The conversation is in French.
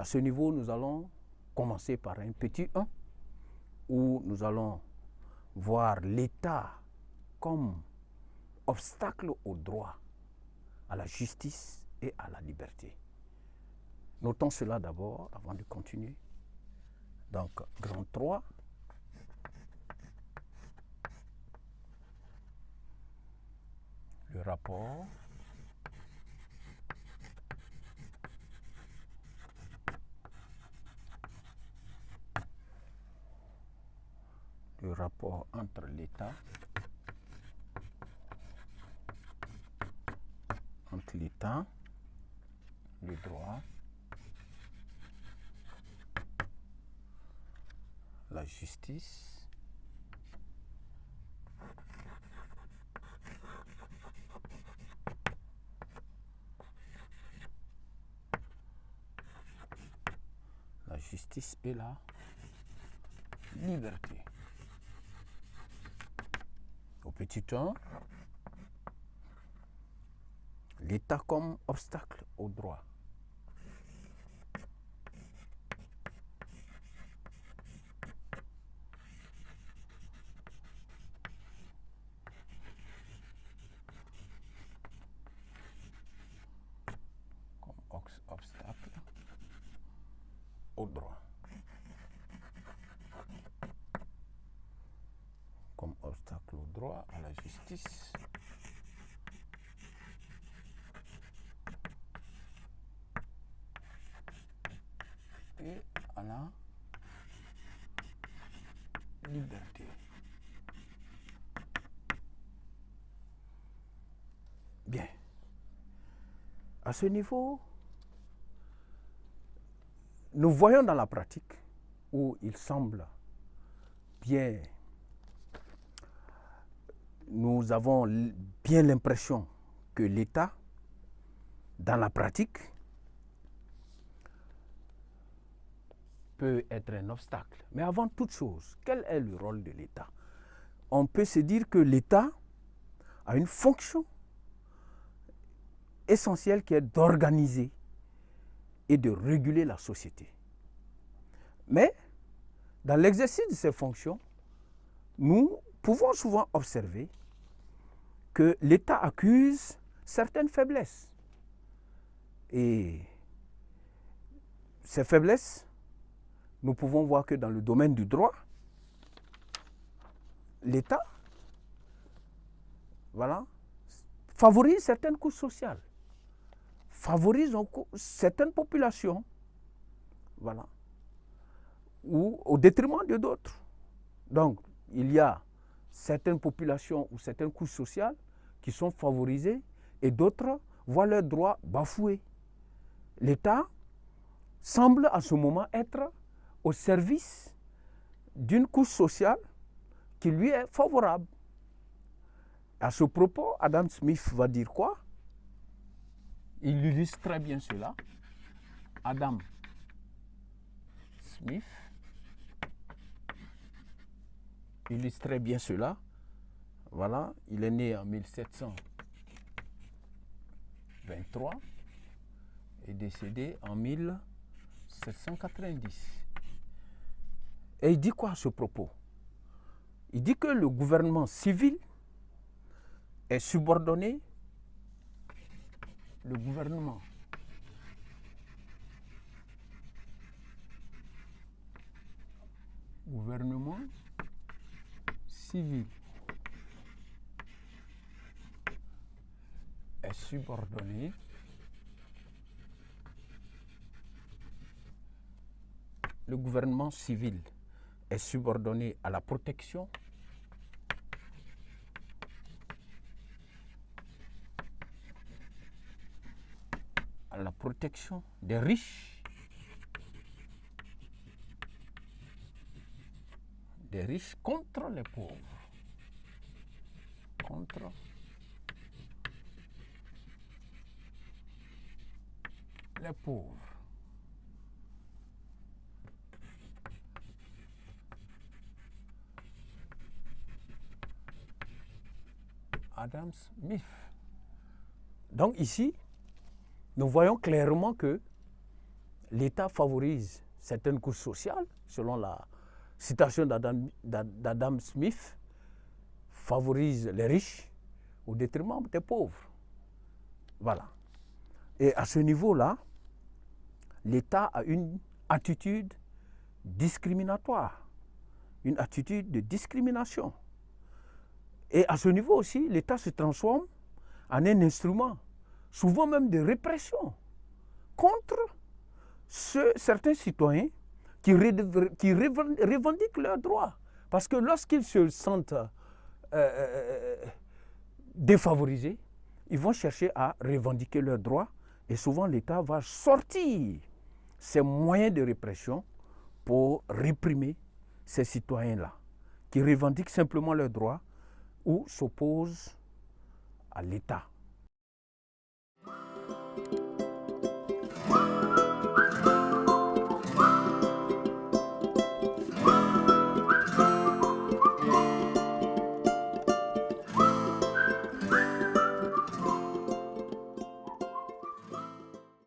ce niveau, nous allons commencer par un petit 1 où nous allons voir l'État comme obstacle au droit, à la justice et à la liberté. Notons cela d'abord avant de continuer. Donc, grand 3. Le rapport entre l'État, le droit, la justice et la liberté. Au petit 1, l'État comme obstacle au droit. Obstacle au droit. Comme obstacle au droit, à la justice et à la liberté. Bien. À ce niveau, nous voyons dans la pratique où il semble bien, nous avons bien l'impression que l'État, dans la pratique, peut être un obstacle. Mais avant toute chose, quel est le rôle de l'État? On peut se dire que l'État a une fonction essentielle qui est d'organiser et de réguler la société. Mais, dans l'exercice de ces fonctions, nous pouvons souvent observer que l'État accuse certaines faiblesses. Et ces faiblesses, nous pouvons voir que dans le domaine du droit, l'État favorise certaines couches sociales, favorise certaines populations, ou au détriment de d'autres. Donc, il y a certaines populations ou certaines couches sociales qui sont favorisées et d'autres voient leurs droits bafoués. L'État semble à ce moment être au service d'une couche sociale qui lui est favorable. À ce propos, Adam Smith va dire quoi? Il illustre très bien cela. Adam Smith illustre très bien cela. Voilà, il est né en 1723 et décédé en 1790. Et il dit quoi à ce propos? Il dit que le gouvernement civil est subordonné, le gouvernement civil est subordonné le gouvernement civil est subordonné à la protection des riches, contre les pauvres. Adam Smith. Donc ici, nous voyons clairement que l'État favorise certaines couches sociales, selon la citation d'Adam Smith, favorise les riches au détriment des pauvres. Voilà. Et à ce niveau-là, l'État a une attitude discriminatoire, une attitude de discrimination. Et à ce niveau aussi, l'État se transforme en un instrument, souvent même de répression, contre certains citoyens qui revendiquent leurs droits. Parce que lorsqu'ils se sentent défavorisés, ils vont chercher à revendiquer leurs droits et souvent l'État va sortir ses moyens de répression pour réprimer ces citoyens-là qui revendiquent simplement leurs droits ou s'opposent à l'État.